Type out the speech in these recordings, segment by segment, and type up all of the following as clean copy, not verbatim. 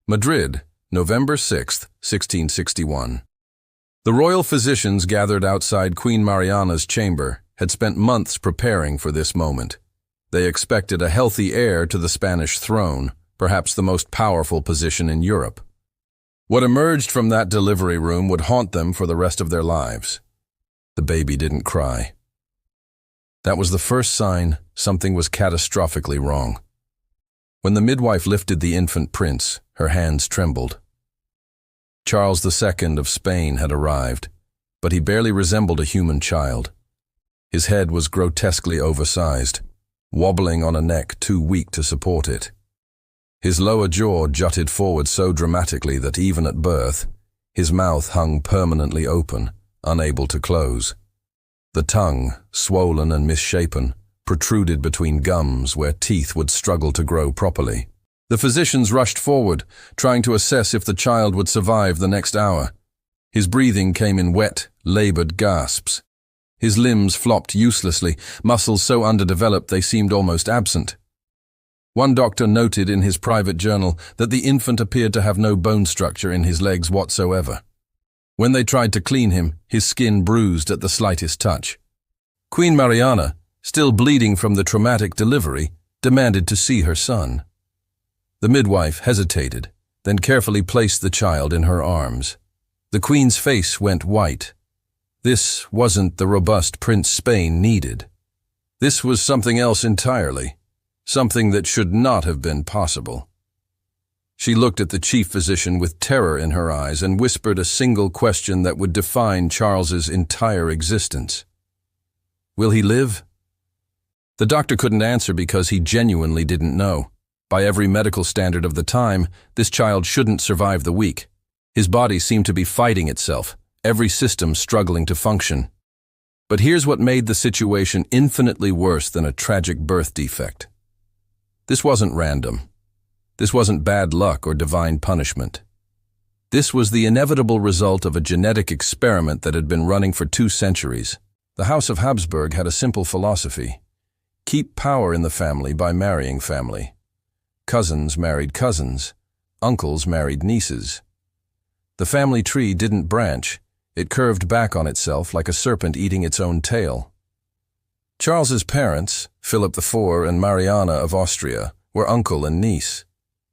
Madrid, November 6, 1661. The royal physicians gathered outside Queen Mariana's chamber had spent months preparing for this moment. They expected a healthy heir to the Spanish throne, perhaps the most powerful position in Europe. What emerged from that delivery room would haunt them for the rest of their lives. The baby didn't cry. That was the first sign something was catastrophically wrong. When the midwife lifted the infant prince, her hands trembled. Charles II of Spain had arrived, but he barely resembled a human child. His head was grotesquely oversized, wobbling on a neck too weak to support it. His lower jaw jutted forward so dramatically that even at birth, his mouth hung permanently open, unable to close. The tongue, swollen and misshapen, protruded between gums where teeth would struggle to grow properly. The physicians rushed forward, trying to assess if the child would survive the next hour. His breathing came in wet, labored gasps. His limbs flopped uselessly, muscles so underdeveloped they seemed almost absent. One doctor noted in his private journal that the infant appeared to have no bone structure in his legs whatsoever. When they tried to clean him, his skin bruised at the slightest touch. Queen Mariana, still bleeding from the traumatic delivery, demanded to see her son. The midwife hesitated, then carefully placed the child in her arms. The queen's face went white. This wasn't the robust Prince Spain needed. This was something else entirely, something that should not have been possible. She looked at the chief physician with terror in her eyes and whispered a single question that would define Charles's entire existence. "Will he live?" The doctor couldn't answer because he genuinely didn't know. By every medical standard of the time, this child shouldn't survive the week. His body seemed to be fighting itself, every system struggling to function. But here's what made the situation infinitely worse than a tragic birth defect. This wasn't random. This wasn't bad luck or divine punishment. This was the inevitable result of a genetic experiment that had been running for 2 centuries. The House of Habsburg had a simple philosophy: keep power in the family by marrying family. Cousins married cousins. Uncles married nieces. The family tree didn't branch. It curved back on itself like a serpent eating its own tail. Charles's parents, Philip IV and Mariana of Austria, were uncle and niece.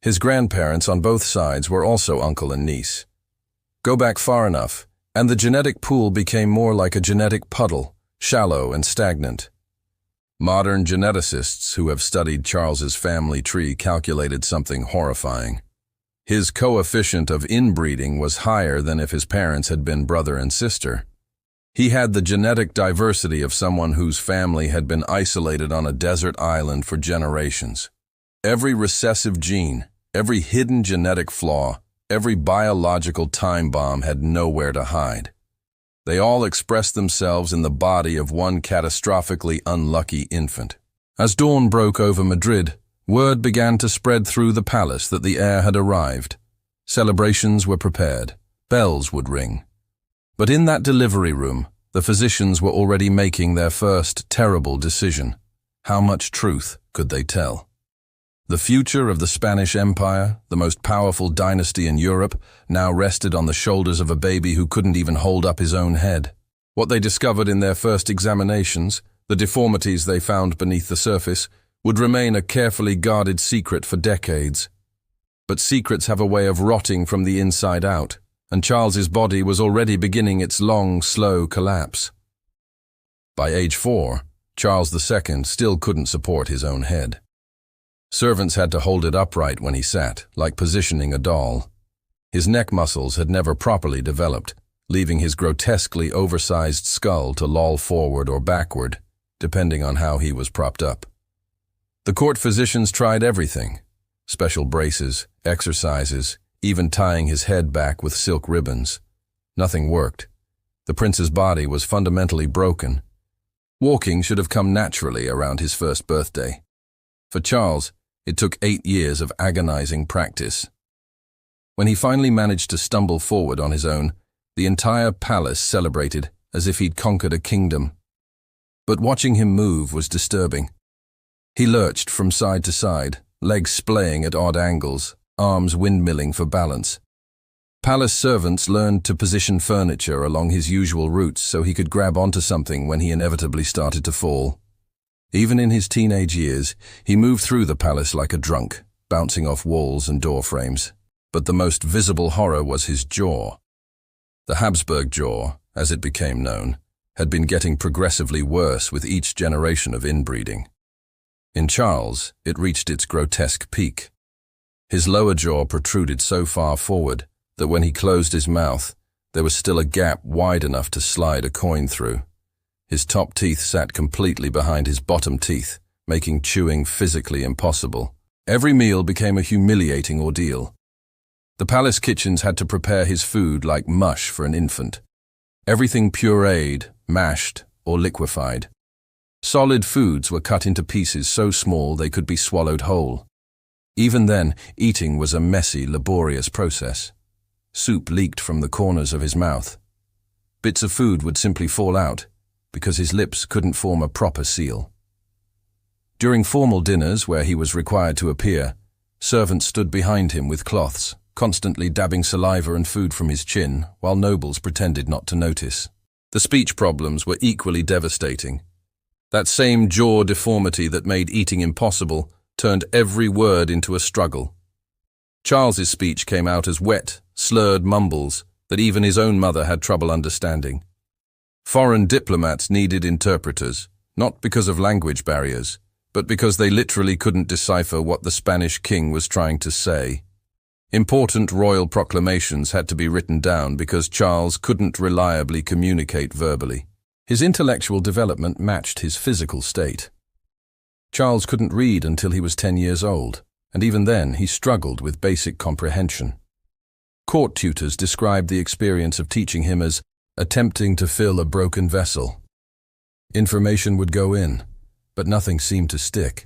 His grandparents on both sides were also uncle and niece. Go back far enough, and the genetic pool became more like a genetic puddle, shallow and stagnant. Modern geneticists who have studied Charles's family tree calculated something horrifying. His coefficient of inbreeding was higher than if his parents had been brother and sister. He had the genetic diversity of someone whose family had been isolated on a desert island for generations. Every recessive gene, every hidden genetic flaw, every biological time bomb had nowhere to hide. They all expressed themselves in the body of one catastrophically unlucky infant. As dawn broke over Madrid, word began to spread through the palace that the heir had arrived. Celebrations were prepared. Bells would ring. But in that delivery room, the physicians were already making their first terrible decision. How much truth could they tell? The future of the Spanish Empire, the most powerful dynasty in Europe, now rested on the shoulders of a baby who couldn't even hold up his own head. What they discovered in their first examinations, the deformities they found beneath the surface, would remain a carefully guarded secret for decades. But secrets have a way of rotting from the inside out, and Charles's body was already beginning its long, slow collapse. By age 4, Charles II still couldn't support his own head. Servants had to hold it upright when he sat, like positioning a doll. His neck muscles had never properly developed, leaving his grotesquely oversized skull to loll forward or backward, depending on how he was propped up. The court physicians tried everything: special braces, exercises, even tying his head back with silk ribbons. Nothing worked. The prince's body was fundamentally broken. Walking should have come naturally around his first birthday. For Charles, it took 8 years of agonizing practice. When he finally managed to stumble forward on his own, the entire palace celebrated as if he'd conquered a kingdom. But watching him move was disturbing. He lurched from side to side, legs splaying at odd angles, arms windmilling for balance. Palace servants learned to position furniture along his usual routes so he could grab onto something when he inevitably started to fall. Even in his teenage years, he moved through the palace like a drunk, bouncing off walls and door frames. But the most visible horror was his jaw. The Habsburg jaw, as it became known, had been getting progressively worse with each generation of inbreeding. In Charles, it reached its grotesque peak. His lower jaw protruded so far forward that when he closed his mouth, there was still a gap wide enough to slide a coin through. His top teeth sat completely behind his bottom teeth, making chewing physically impossible. Every meal became a humiliating ordeal. The palace kitchens had to prepare his food like mush for an infant. Everything pureed, mashed, or liquefied. Solid foods were cut into pieces so small they could be swallowed whole. Even then, eating was a messy, laborious process. Soup leaked from the corners of his mouth. Bits of food would simply fall out because his lips couldn't form a proper seal. During formal dinners where he was required to appear, servants stood behind him with cloths, constantly dabbing saliva and food from his chin, while nobles pretended not to notice. The speech problems were equally devastating. That same jaw deformity that made eating impossible turned every word into a struggle. Charles's speech came out as wet, slurred mumbles that even his own mother had trouble understanding. Foreign diplomats needed interpreters, not because of language barriers, but because they literally couldn't decipher what the Spanish king was trying to say. Important royal proclamations had to be written down because Charles couldn't reliably communicate verbally. His intellectual development matched his physical state. Charles couldn't read until he was 10 years old, and even then he struggled with basic comprehension. Court tutors described the experience of teaching him as attempting to fill a broken vessel. Information would go in, but nothing seemed to stick.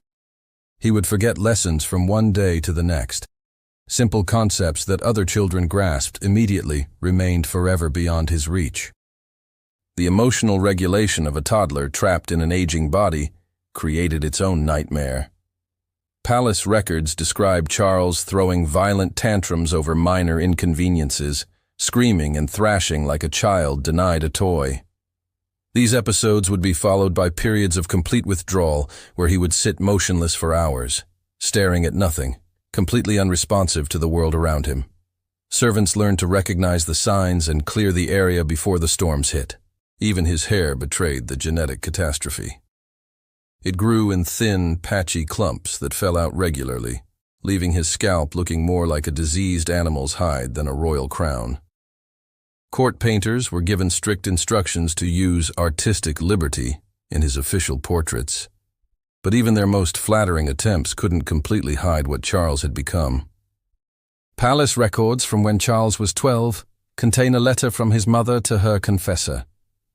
He would forget lessons from one day to the next. Simple concepts that other children grasped immediately remained forever beyond his reach. The emotional regulation of a toddler trapped in an aging body created its own nightmare. Palace records describe Charles throwing violent tantrums over minor inconveniences, screaming and thrashing like a child denied a toy. These episodes would be followed by periods of complete withdrawal where he would sit motionless for hours, staring at nothing, completely unresponsive to the world around him. Servants learned to recognize the signs and clear the area before the storms hit. Even his hair betrayed the genetic catastrophe. It grew in thin, patchy clumps that fell out regularly, leaving his scalp looking more like a diseased animal's hide than a royal crown. Court painters were given strict instructions to use artistic liberty in his official portraits, but even their most flattering attempts couldn't completely hide what Charles had become. Palace records from when Charles was 12 contain a letter from his mother to her confessor.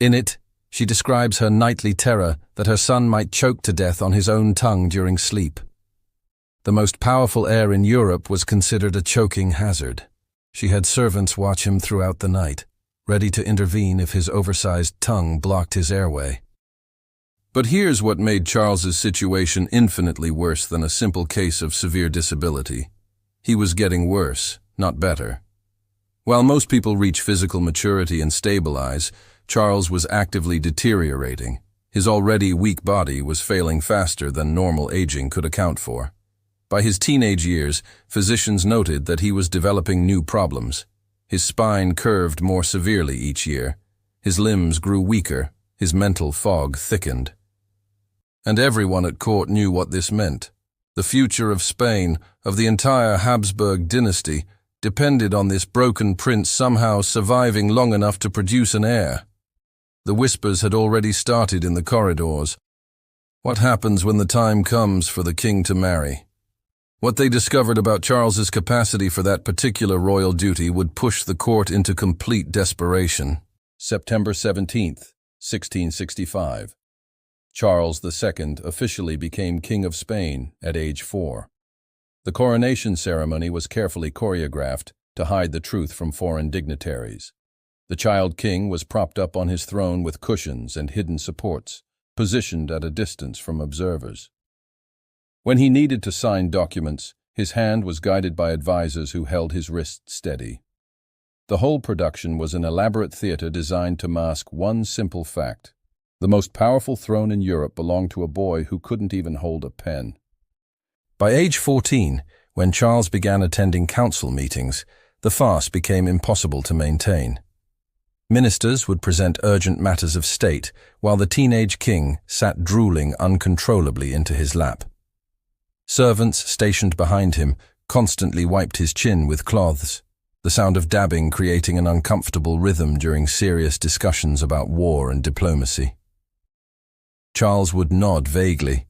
In it, she describes her nightly terror that her son might choke to death on his own tongue during sleep. The most powerful heir in Europe was considered a choking hazard. She had servants watch him throughout the night, ready to intervene if his oversized tongue blocked his airway. But here's what made Charles's situation infinitely worse than a simple case of severe disability. He was getting worse, not better. While most people reach physical maturity and stabilize, Charles was actively deteriorating. His already weak body was failing faster than normal aging could account for. By his teenage years, physicians noted that he was developing new problems. His spine curved more severely each year. His limbs grew weaker. His mental fog thickened. And everyone at court knew what this meant. The future of Spain, of the entire Habsburg dynasty, depended on this broken prince somehow surviving long enough to produce an heir. The whispers had already started in the corridors. What happens when the time comes for the king to marry? What they discovered about Charles's capacity for that particular royal duty would push the court into complete desperation. September 17th, 1665. Charles II officially became King of Spain at age 4. The coronation ceremony was carefully choreographed to hide the truth from foreign dignitaries. The child king was propped up on his throne with cushions and hidden supports, positioned at a distance from observers. When he needed to sign documents, His hand was guided by advisors who held his wrist steady. The whole production was an elaborate theater designed to mask one simple fact. The most powerful throne in Europe belonged to a boy who couldn't even hold a pen. By age 14, when Charles began attending council meetings, the farce became impossible to maintain. Ministers would present urgent matters of state, while the teenage king sat drooling uncontrollably into his lap. Servants stationed behind him constantly wiped his chin with cloths, the sound of dabbing creating an uncomfortable rhythm during serious discussions about war and diplomacy. Charles would nod vaguely,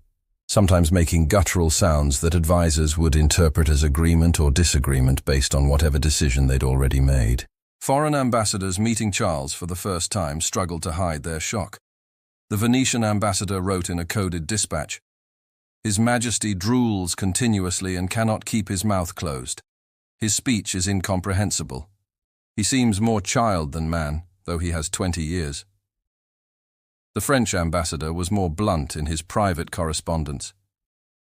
sometimes making guttural sounds that advisors would interpret as agreement or disagreement based on whatever decision they'd already made. Foreign ambassadors meeting Charles for the first time struggled to hide their shock. The Venetian ambassador wrote in a coded dispatch, "His Majesty drools continuously and cannot keep his mouth closed. His speech is incomprehensible. He seems more child than man, though he has 20 years. The French ambassador was more blunt in his private correspondence.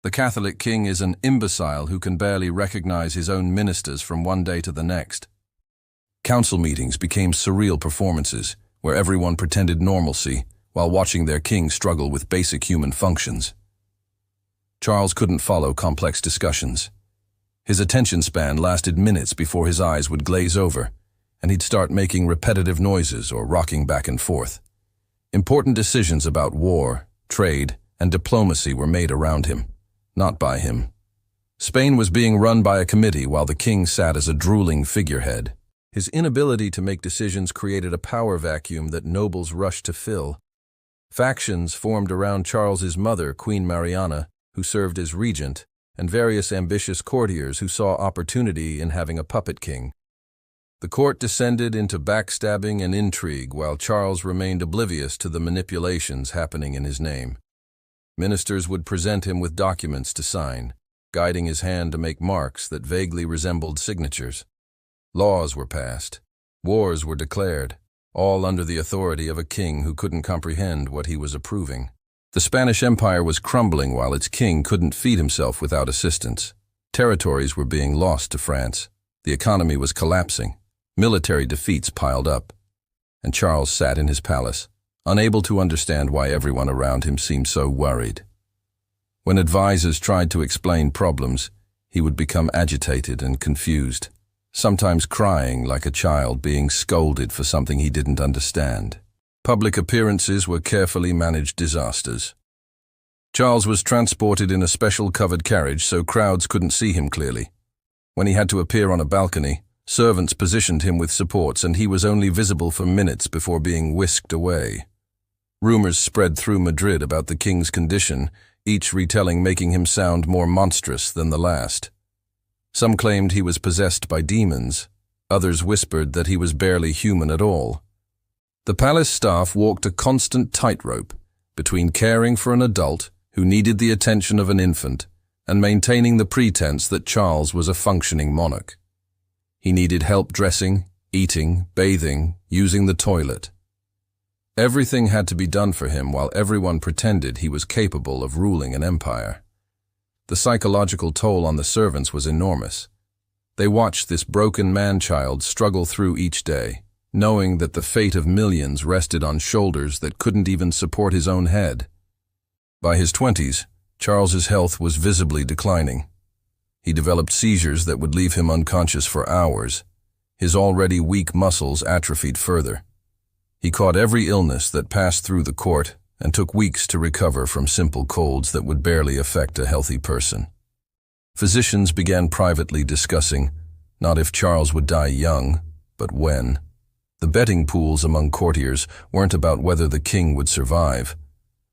The Catholic king is an imbecile who can barely recognize his own ministers from one day to the next. Council meetings became surreal performances, where everyone pretended normalcy while watching their king struggle with basic human functions. Charles couldn't follow complex discussions. His attention span lasted minutes before his eyes would glaze over, and he'd start making repetitive noises or rocking back and forth. Important decisions about war, trade, and diplomacy were made around him, not by him. Spain was being run by a committee while the king sat as a drooling figurehead. His inability to make decisions created a power vacuum that nobles rushed to fill. Factions formed around Charles's mother, Queen Mariana, who served as regent, and various ambitious courtiers who saw opportunity in having a puppet king. The court descended into backstabbing and intrigue while Charles remained oblivious to the manipulations happening in his name. Ministers would present him with documents to sign, guiding his hand to make marks that vaguely resembled signatures. Laws were passed. Wars were declared, all under the authority of a king who couldn't comprehend what he was approving. The Spanish Empire was crumbling while its king couldn't feed himself without assistance. Territories were being lost to France. The economy was collapsing. Military defeats piled up. And Charles sat in his palace, unable to understand why everyone around him seemed so worried. When advisors tried to explain problems, he would become agitated and confused, sometimes crying like a child being scolded for something he didn't understand. Public appearances were carefully managed disasters. Charles was transported in a special covered carriage so crowds couldn't see him clearly. When he had to appear on a balcony, servants positioned him with supports and he was only visible for minutes before being whisked away. Rumors spread through Madrid about the king's condition, each retelling making him sound more monstrous than the last. Some claimed he was possessed by demons. Others whispered that he was barely human at all. The palace staff walked a constant tightrope between caring for an adult who needed the attention of an infant and maintaining the pretense that Charles was a functioning monarch. He needed help dressing, eating, bathing, using the toilet. Everything had to be done for him while everyone pretended he was capable of ruling an empire. The psychological toll on the servants was enormous. They watched this broken man-child struggle through each day, knowing that the fate of millions rested on shoulders that couldn't even support his own head. By his 20s, Charles's health was visibly declining. He developed seizures that would leave him unconscious for hours. His already weak muscles atrophied further. He caught every illness that passed through the court and took weeks to recover from simple colds that would barely affect a healthy person. Physicians began privately discussing not if Charles would die young, but when. The betting pools among courtiers weren't about whether the king would survive,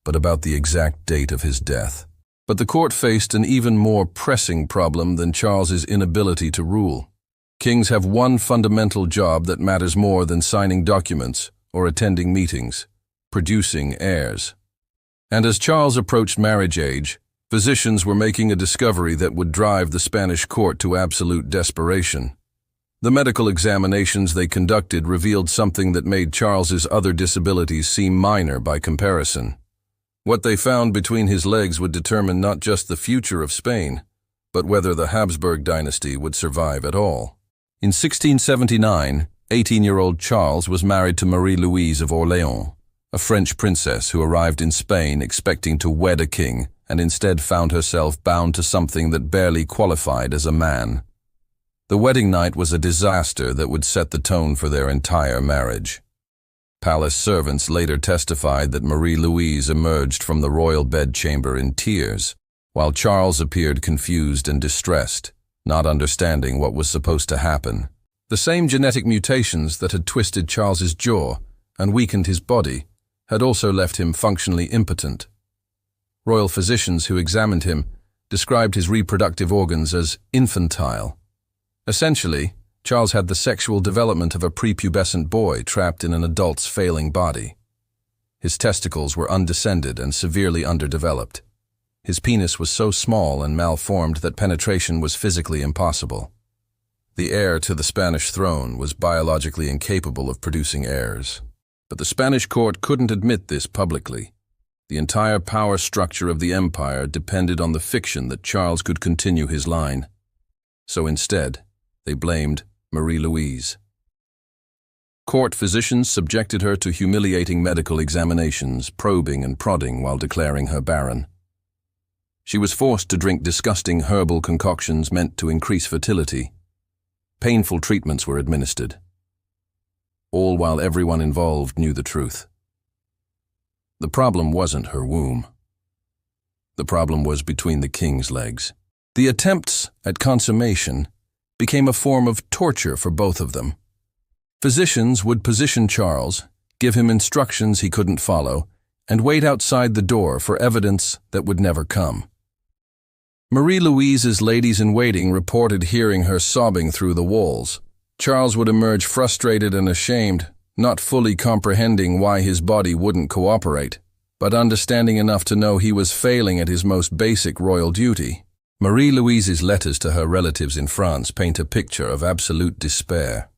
but about the exact date of his death. But the court faced an even more pressing problem than Charles's inability to rule. Kings have one fundamental job that matters more than signing documents or attending meetings: producing heirs. And as Charles approached marriage age, physicians were making a discovery that would drive the Spanish court to absolute desperation. The medical examinations they conducted revealed something that made Charles's other disabilities seem minor by comparison. What they found between his legs would determine not just the future of Spain, but whether the Habsburg dynasty would survive at all. In 1679, 18-year-old Charles was married to Marie-Louise of Orléans, a French princess who arrived in Spain expecting to wed a king and instead found herself bound to something that barely qualified as a man. The wedding night was a disaster that would set the tone for their entire marriage. Palace servants later testified that Marie-Louise emerged from the royal bedchamber in tears, while Charles appeared confused and distressed, not understanding what was supposed to happen. The same genetic mutations that had twisted Charles's jaw and weakened his body had also left him functionally impotent. Royal physicians who examined him described his reproductive organs as infantile. Essentially, Charles had the sexual development of a prepubescent boy trapped in an adult's failing body. His testicles were undescended and severely underdeveloped. His penis was so small and malformed that penetration was physically impossible. The heir to the Spanish throne was biologically incapable of producing heirs. But the Spanish court couldn't admit this publicly. The entire power structure of the empire depended on the fiction that Charles could continue his line. So instead, they blamed Marie-Louise. Court physicians subjected her to humiliating medical examinations, probing and prodding while declaring her barren. She was forced to drink disgusting herbal concoctions meant to increase fertility. Painful treatments were administered, all while everyone involved knew the truth. The problem wasn't her womb. The problem was between the king's legs. The attempts at consummation became a form of torture for both of them. Physicians would position Charles, give him instructions he couldn't follow, and wait outside the door for evidence that would never come. Marie-Louise's ladies-in-waiting reported hearing her sobbing through the walls. Charles would emerge frustrated and ashamed, not fully comprehending why his body wouldn't cooperate, but understanding enough to know he was failing at his most basic royal duty. Marie-Louise's letters to her relatives in France paint a picture of absolute despair.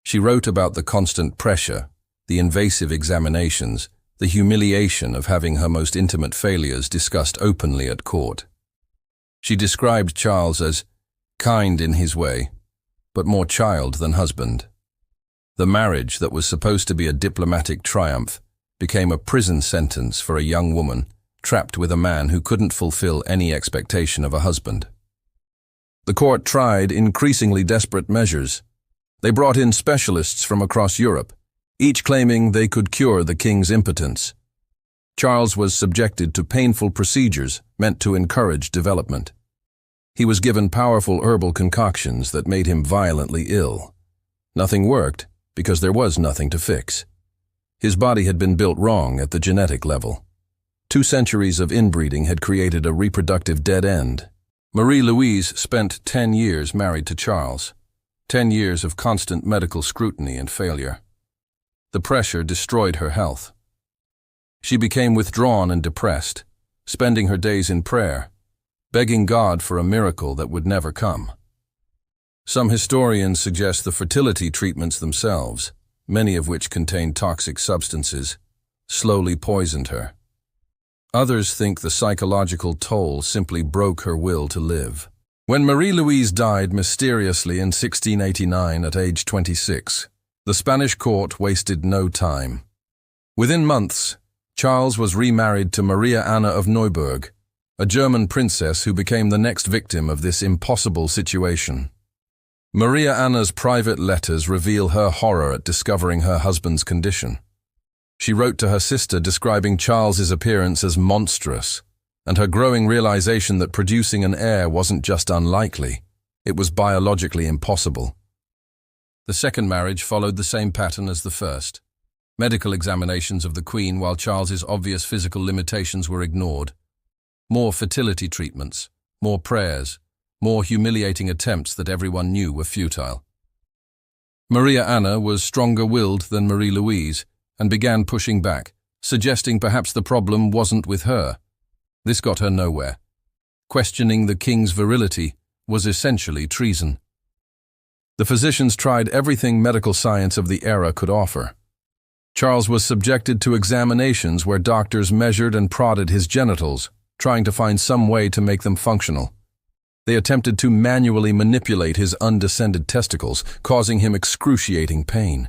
She wrote about the constant pressure, the invasive examinations, the humiliation of having her most intimate failures discussed openly at court. She described Charles as kind in his way, but more child than husband. The marriage that was supposed to be a diplomatic triumph became a prison sentence for a young woman trapped with a man who couldn't fulfill any expectation of a husband. The court tried increasingly desperate measures. They brought in specialists from across Europe, each claiming they could cure the king's impotence. Charles was subjected to painful procedures meant to encourage development. He was given powerful herbal concoctions that made him violently ill. Nothing worked because there was nothing to fix. His body had been built wrong at the genetic level. 2 centuries of inbreeding had created a reproductive dead end. Marie-Louise spent 10 years married to Charles, 10 years of constant medical scrutiny and failure. The pressure destroyed her health. She became withdrawn and depressed, spending her days in prayer, begging God for a miracle that would never come. Some historians suggest the fertility treatments themselves, many of which contained toxic substances, slowly poisoned her. Others think the psychological toll simply broke her will to live. When Marie-Louise died mysteriously in 1689 at age 26, the Spanish court wasted no time. Within months, Charles was remarried to Maria Anna of Neuburg, a German princess who became the next victim of this impossible situation. Maria Anna's private letters reveal her horror at discovering her husband's condition. She wrote to her sister describing Charles's appearance as monstrous, and her growing realization that producing an heir wasn't just unlikely, it was biologically impossible. The second marriage followed the same pattern as the first. Medical examinations of the Queen while Charles's obvious physical limitations were ignored. More fertility treatments, more prayers, more humiliating attempts that everyone knew were futile. Maria Anna was stronger-willed than Marie-Louise and began pushing back, suggesting perhaps the problem wasn't with her. This got her nowhere. Questioning the king's virility was essentially treason. The physicians tried everything medical science of the era could offer. Charles was subjected to examinations where doctors measured and prodded his genitals, trying to find some way to make them functional. They attempted to manually manipulate his undescended testicles, causing him excruciating pain.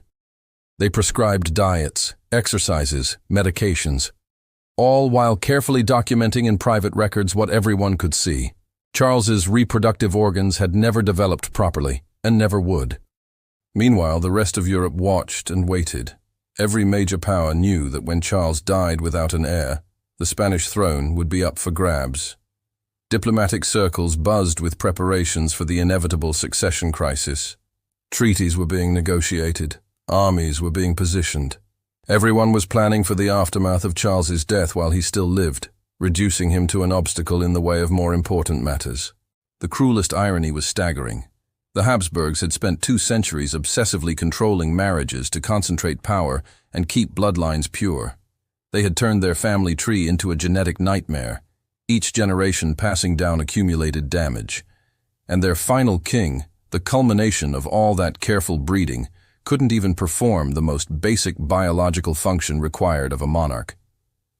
They prescribed diets, exercises, medications, all while carefully documenting in private records what everyone could see. Charles's reproductive organs had never developed properly, and never would. Meanwhile, the rest of Europe watched and waited. Every major power knew that when Charles died without an heir, the Spanish throne would be up for grabs. Diplomatic circles buzzed with preparations for the inevitable succession crisis. Treaties were being negotiated. Armies were being positioned. Everyone was planning for the aftermath of Charles's death while he still lived, reducing him to an obstacle in the way of more important matters. The cruelest irony was staggering. The Habsburgs had spent 2 centuries obsessively controlling marriages to concentrate power and keep bloodlines pure. They had turned their family tree into a genetic nightmare, each generation passing down accumulated damage. And their final king, the culmination of all that careful breeding, couldn't even perform the most basic biological function required of a monarch.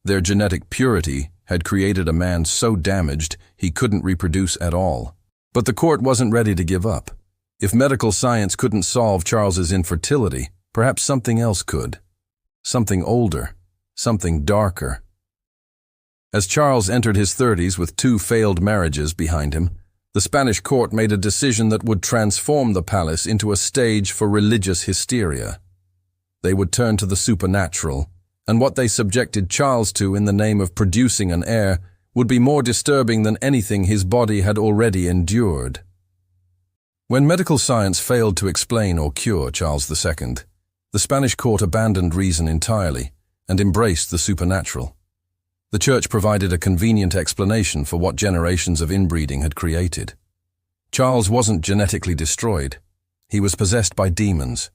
Their genetic purity had created a man so damaged he couldn't reproduce at all. But the court wasn't ready to give up. If medical science couldn't solve Charles's infertility, perhaps something else could. Something older, something darker. As Charles entered his 30s with 2 failed marriages behind him, the Spanish court made a decision that would transform the palace into a stage for religious hysteria. They would turn to the supernatural, and what they subjected Charles to in the name of producing an heir would be more disturbing than anything his body had already endured. When medical science failed to explain or cure Charles II, the Spanish court abandoned reason entirely and embraced the supernatural. The church provided a convenient explanation for what generations of inbreeding had created. Charles wasn't genetically destroyed. He was possessed by demons.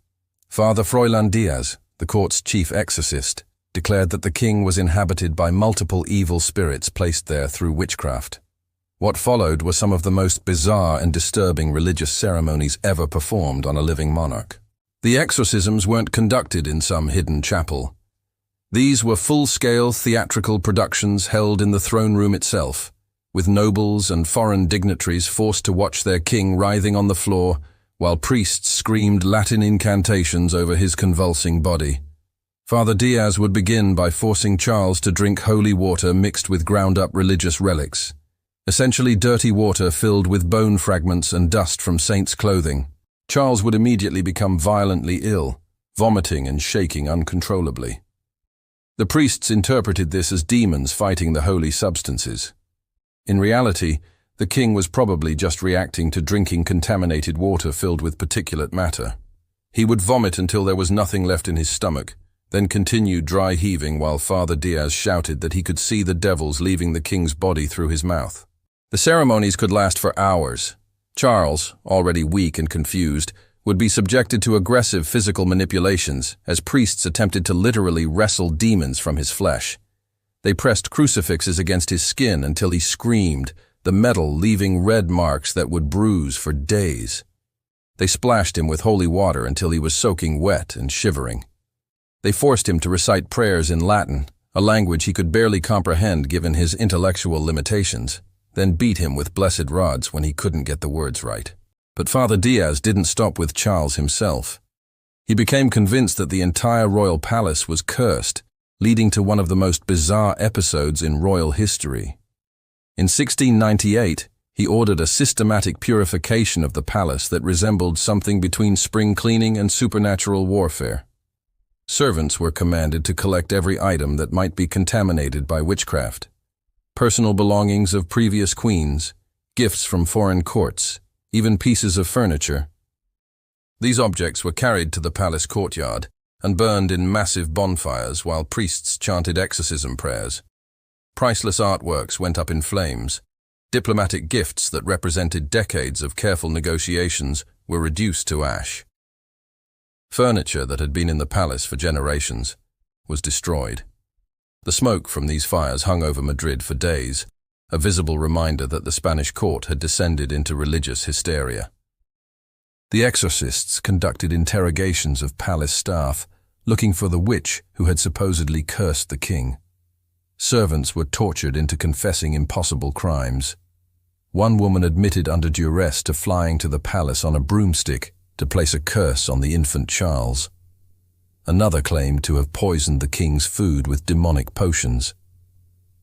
Father Froilan Diaz, the court's chief exorcist, declared that the king was inhabited by multiple evil spirits placed there through witchcraft. What followed were some of the most bizarre and disturbing religious ceremonies ever performed on a living monarch. The exorcisms weren't conducted in some hidden chapel. These were full-scale theatrical productions held in the throne room itself, with nobles and foreign dignitaries forced to watch their king writhing on the floor while priests screamed Latin incantations over his convulsing body. Father Diaz would begin by forcing Charles to drink holy water mixed with ground-up religious relics, essentially dirty water filled with bone fragments and dust from saints' clothing. Charles would immediately become violently ill, vomiting and shaking uncontrollably. The priests interpreted this as demons fighting the holy substances. In reality, the king was probably just reacting to drinking contaminated water filled with particulate matter. He would vomit until there was nothing left in his stomach, then continue dry heaving while Father Diaz shouted that he could see the devils leaving the king's body through his mouth. The ceremonies could last for hours. Charles, already weak and confused, would be subjected to aggressive physical manipulations as priests attempted to literally wrestle demons from his flesh. They pressed crucifixes against his skin until he screamed, the metal leaving red marks that would bruise for days. They splashed him with holy water until he was soaking wet and shivering. They forced him to recite prayers in Latin, a language he could barely comprehend given his intellectual limitations, then beat him with blessed rods when he couldn't get the words right. But Father Diaz didn't stop with Charles himself. He became convinced that the entire royal palace was cursed, leading to one of the most bizarre episodes in royal history. In 1698, he ordered a systematic purification of the palace that resembled something between spring cleaning and supernatural warfare. Servants were commanded to collect every item that might be contaminated by witchcraft. Personal belongings of previous queens, gifts from foreign courts, even pieces of furniture. These objects were carried to the palace courtyard and burned in massive bonfires while priests chanted exorcism prayers. Priceless artworks went up in flames. Diplomatic gifts that represented decades of careful negotiations were reduced to ash. Furniture that had been in the palace for generations was destroyed. The smoke from these fires hung over Madrid for days, a visible reminder that the Spanish court had descended into religious hysteria. The exorcists conducted interrogations of palace staff, looking for the witch who had supposedly cursed the king. Servants were tortured into confessing impossible crimes. One woman admitted under duress to flying to the palace on a broomstick to place a curse on the infant Charles. Another claimed to have poisoned the king's food with demonic potions.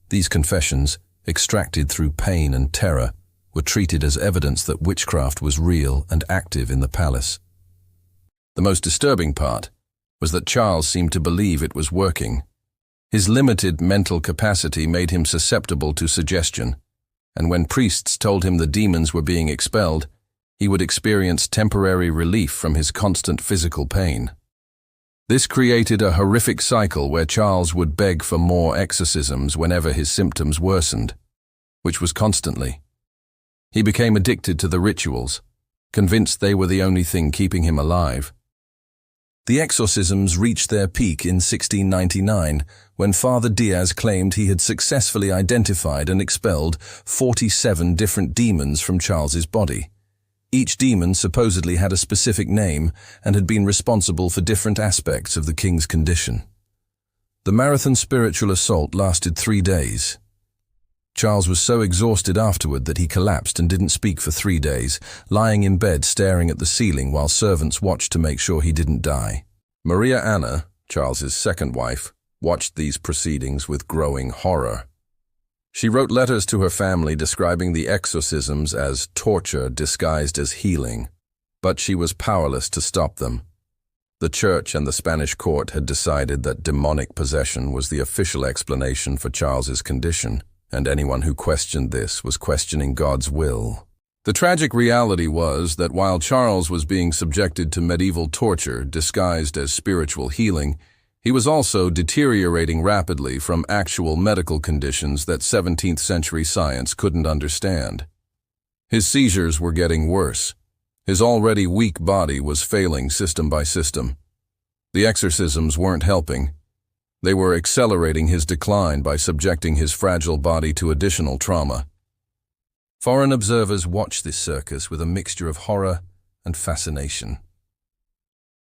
These confessions, extracted through pain and terror, were treated as evidence that witchcraft was real and active in the palace. The most disturbing part was that Charles seemed to believe it was working. His limited mental capacity made him susceptible to suggestion, and when priests told him the demons were being expelled, he would experience temporary relief from his constant physical pain. This created a horrific cycle where Charles would beg for more exorcisms whenever his symptoms worsened, which was constantly. He became addicted to the rituals, convinced they were the only thing keeping him alive. The exorcisms reached their peak in 1699, when Father Diaz claimed he had successfully identified and expelled 47 different demons from Charles's body. Each demon supposedly had a specific name and had been responsible for different aspects of the king's condition. The marathon spiritual assault lasted 3 days. Charles was so exhausted afterward that he collapsed and didn't speak for 3 days, lying in bed staring at the ceiling while servants watched to make sure he didn't die. Maria Anna, Charles's second wife, watched these proceedings with growing horror. She wrote letters to her family describing the exorcisms as torture disguised as healing, but she was powerless to stop them. The church and the Spanish court had decided that demonic possession was the official explanation for Charles's condition, and anyone who questioned this was questioning God's will. The tragic reality was that while Charles was being subjected to medieval torture disguised as spiritual healing, he was also deteriorating rapidly from actual medical conditions that 17th century science couldn't understand. His seizures were getting worse. His already weak body was failing system by system. The exorcisms weren't helping. They were accelerating his decline by subjecting his fragile body to additional trauma. Foreign observers watched this circus with a mixture of horror and fascination.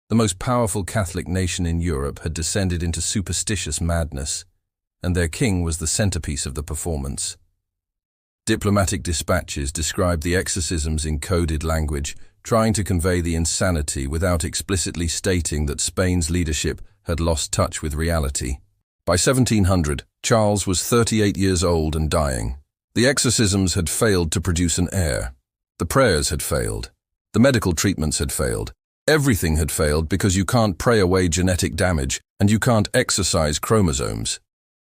The most powerful Catholic nation in Europe had descended into superstitious madness, and their king was the centerpiece of the performance. Diplomatic dispatches described the exorcisms in coded language, trying to convey the insanity without explicitly stating that Spain's leadership had lost touch with reality. By 1700, Charles was 38 years old and dying. The exorcisms had failed to produce an heir. The prayers had failed. The medical treatments had failed. Everything had failed because you can't pray away genetic damage and you can't exorcise chromosomes.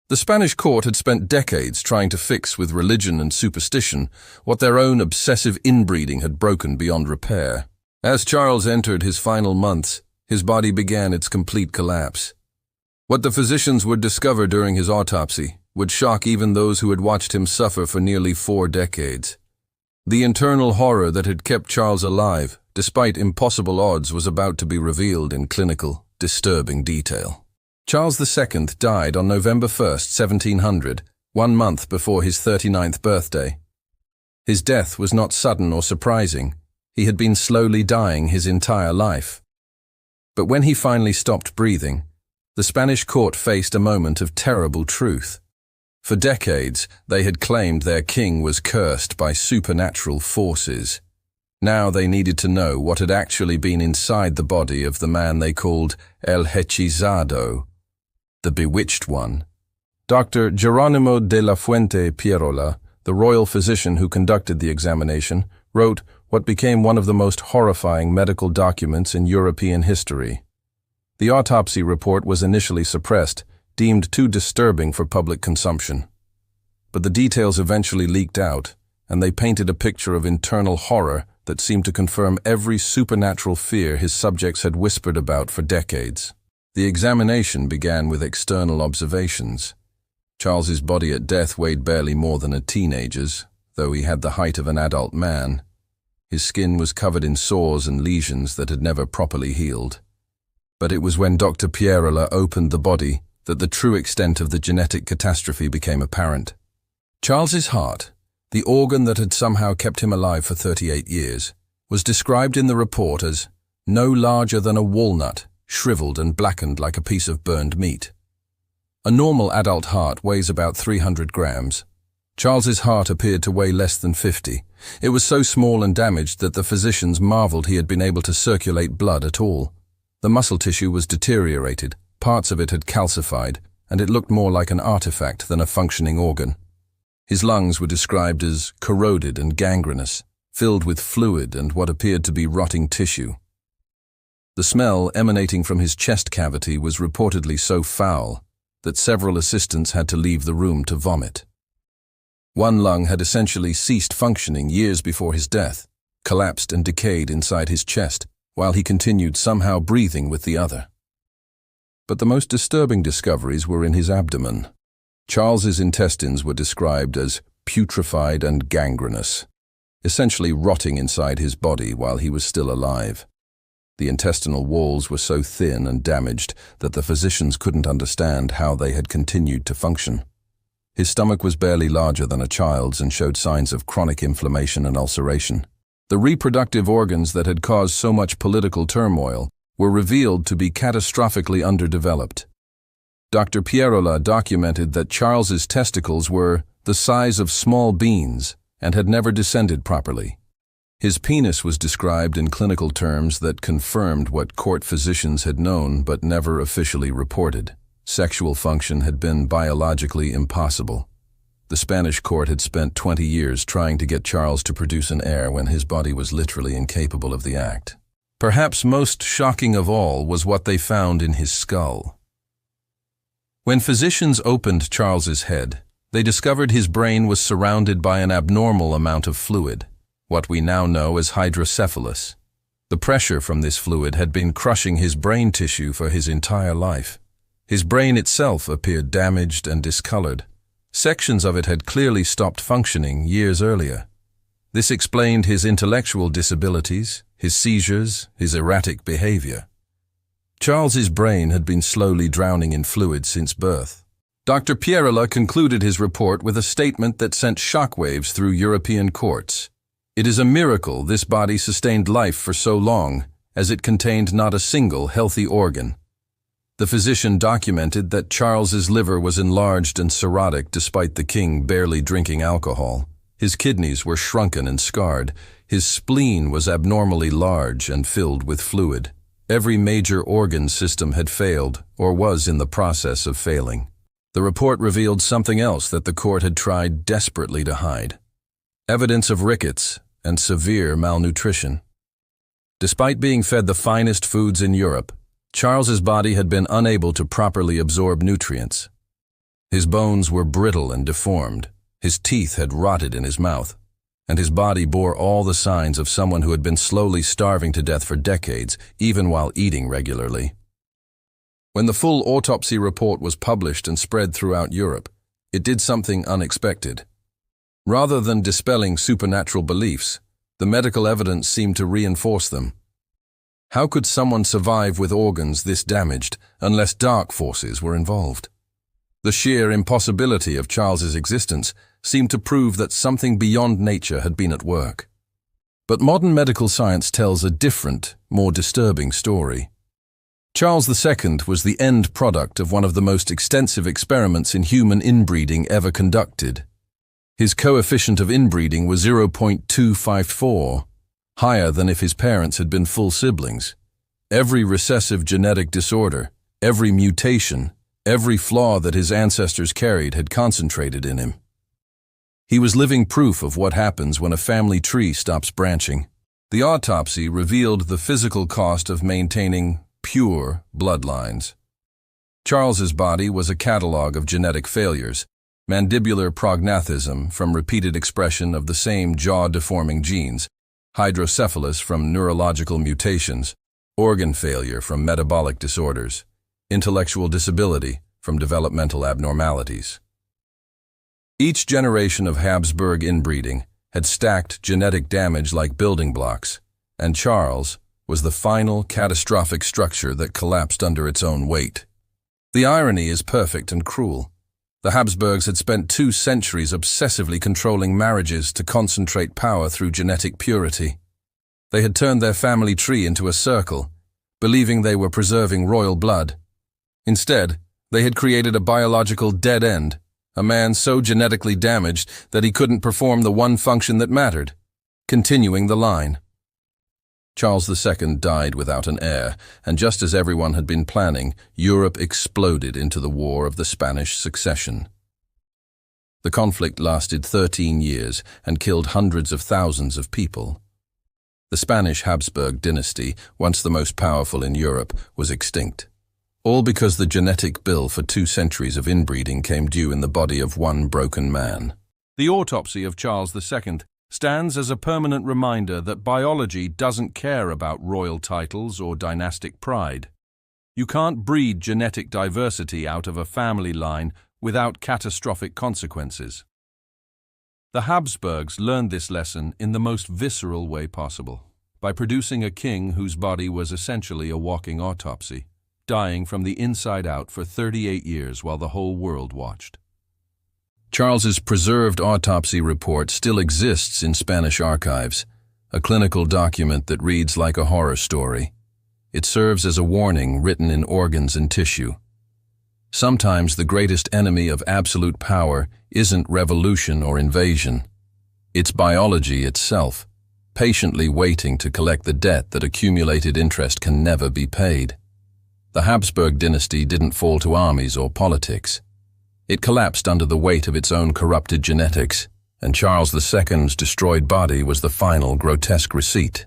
The Spanish court had spent decades trying to fix with religion and superstition what their own obsessive inbreeding had broken beyond repair. As Charles entered his final months, his body began its complete collapse. What the physicians would discover during his autopsy would shock even those who had watched him suffer for nearly 4 decades. The internal horror that had kept Charles alive, despite impossible odds, was about to be revealed in clinical, disturbing detail. Charles II died on November 1st, 1700, 1 month before his 39th birthday. His death was not sudden or surprising. He had been slowly dying his entire life. But when he finally stopped breathing, the Spanish court faced a moment of terrible truth. For decades, they had claimed their king was cursed by supernatural forces. Now they needed to know what had actually been inside the body of the man they called El Hechizado, the bewitched one. Dr. Geronimo de la Fuente Pierola, the royal physician who conducted the examination, wrote what became one of the most horrifying medical documents in European history. The autopsy report was initially suppressed, deemed too disturbing for public consumption. But the details eventually leaked out, and they painted a picture of internal horror that seemed to confirm every supernatural fear his subjects had whispered about for decades. The examination began with external observations. Charles's body at death weighed barely more than a teenager's, though he had the height of an adult man. His skin was covered in sores and lesions that had never properly healed. But it was when Dr. Pierola opened the body that the true extent of the genetic catastrophe became apparent. Charles's heart, the organ that had somehow kept him alive for 38 years, was described in the report as no larger than a walnut, shriveled and blackened like a piece of burned meat. A normal adult heart weighs about 300 grams. Charles's heart appeared to weigh less than 50. It was so small and damaged that the physicians marveled he had been able to circulate blood at all. The muscle tissue was deteriorated, parts of it had calcified, and it looked more like an artifact than a functioning organ. His lungs were described as corroded and gangrenous, filled with fluid and what appeared to be rotting tissue. The smell emanating from his chest cavity was reportedly so foul that several assistants had to leave the room to vomit. One lung had essentially ceased functioning years before his death, collapsed and decayed inside his chest, while he continued somehow breathing with the other. But the most disturbing discoveries were in his abdomen. Charles's intestines were described as putrefied and gangrenous, essentially rotting inside his body while he was still alive. The intestinal walls were so thin and damaged that the physicians couldn't understand how they had continued to function. His stomach was barely larger than a child's and showed signs of chronic inflammation and ulceration. The reproductive organs that had caused so much political turmoil were revealed to be catastrophically underdeveloped. Dr. Pierola documented that Charles's testicles were the size of small beans and had never descended properly. His penis was described in clinical terms that confirmed what court physicians had known but never officially reported. Sexual function had been biologically impossible. The Spanish court had spent 20 years trying to get Charles to produce an heir when his body was literally incapable of the act. Perhaps most shocking of all was what they found in his skull. When physicians opened Charles's head, they discovered his brain was surrounded by an abnormal amount of fluid, what we now know as hydrocephalus. The pressure from this fluid had been crushing his brain tissue for his entire life. His brain itself appeared damaged and discolored. Sections of it had clearly stopped functioning years earlier. This explained his intellectual disabilities, his seizures, his erratic behavior. Charles's brain had been slowly drowning in fluid since birth. Dr. Pierola concluded his report with a statement that sent shockwaves through European courts. It is a miracle this body sustained life for so long, as it contained not a single healthy organ. The physician documented that Charles's liver was enlarged and cirrhotic despite the king barely drinking alcohol. His kidneys were shrunken and scarred. His spleen was abnormally large and filled with fluid. Every major organ system had failed or was in the process of failing. The report revealed something else that the court had tried desperately to hide: evidence of rickets and severe malnutrition. Despite being fed the finest foods in Europe, Charles's body had been unable to properly absorb nutrients. His bones were brittle and deformed, his teeth had rotted in his mouth, and his body bore all the signs of someone who had been slowly starving to death for decades, even while eating regularly. When the full autopsy report was published and spread throughout Europe, it did something unexpected. Rather than dispelling supernatural beliefs, the medical evidence seemed to reinforce them. How could someone survive with organs this damaged unless dark forces were involved? The sheer impossibility of Charles's existence seemed to prove that something beyond nature had been at work. But modern medical science tells a different, more disturbing story. Charles II was the end product of one of the most extensive experiments in human inbreeding ever conducted. His coefficient of inbreeding was 0.254, higher than if his parents had been full siblings. Every recessive genetic disorder, every mutation, every flaw that his ancestors carried had concentrated in him. He was living proof of what happens when a family tree stops branching. The autopsy revealed the physical cost of maintaining pure bloodlines. Charles's body was a catalog of genetic failures: mandibular prognathism from repeated expression of the same jaw-deforming genes, hydrocephalus from neurological mutations, organ failure from metabolic disorders, intellectual disability from developmental abnormalities. Each generation of Habsburg inbreeding had stacked genetic damage like building blocks, and Charles was the final catastrophic structure that collapsed under its own weight. The irony is perfect and cruel. The Habsburgs had spent 2 centuries obsessively controlling marriages to concentrate power through genetic purity. They had turned their family tree into a circle, believing they were preserving royal blood. Instead, they had created a biological dead end, a man so genetically damaged that he couldn't perform the one function that mattered, continuing the line. Charles II died without an heir, and just as everyone had been planning, Europe exploded into the War of the Spanish Succession. The conflict lasted 13 years and killed hundreds of thousands of people. The Spanish Habsburg dynasty, once the most powerful in Europe, was extinct. All because the genetic bill for 2 centuries of inbreeding came due in the body of one broken man. The autopsy of Charles II stands as a permanent reminder that biology doesn't care about royal titles or dynastic pride. You can't breed genetic diversity out of a family line without catastrophic consequences. The Habsburgs learned this lesson in the most visceral way possible, by producing a king whose body was essentially a walking autopsy, dying from the inside out for 38 years while the whole world watched. Charles's preserved autopsy report still exists in Spanish archives, a clinical document that reads like a horror story. It serves as a warning written in organs and tissue. Sometimes the greatest enemy of absolute power isn't revolution or invasion. It's biology itself, patiently waiting to collect the debt that accumulated interest can never be paid. The Habsburg dynasty didn't fall to armies or politics. It collapsed under the weight of its own corrupted genetics, and Charles II's destroyed body was the final grotesque receipt.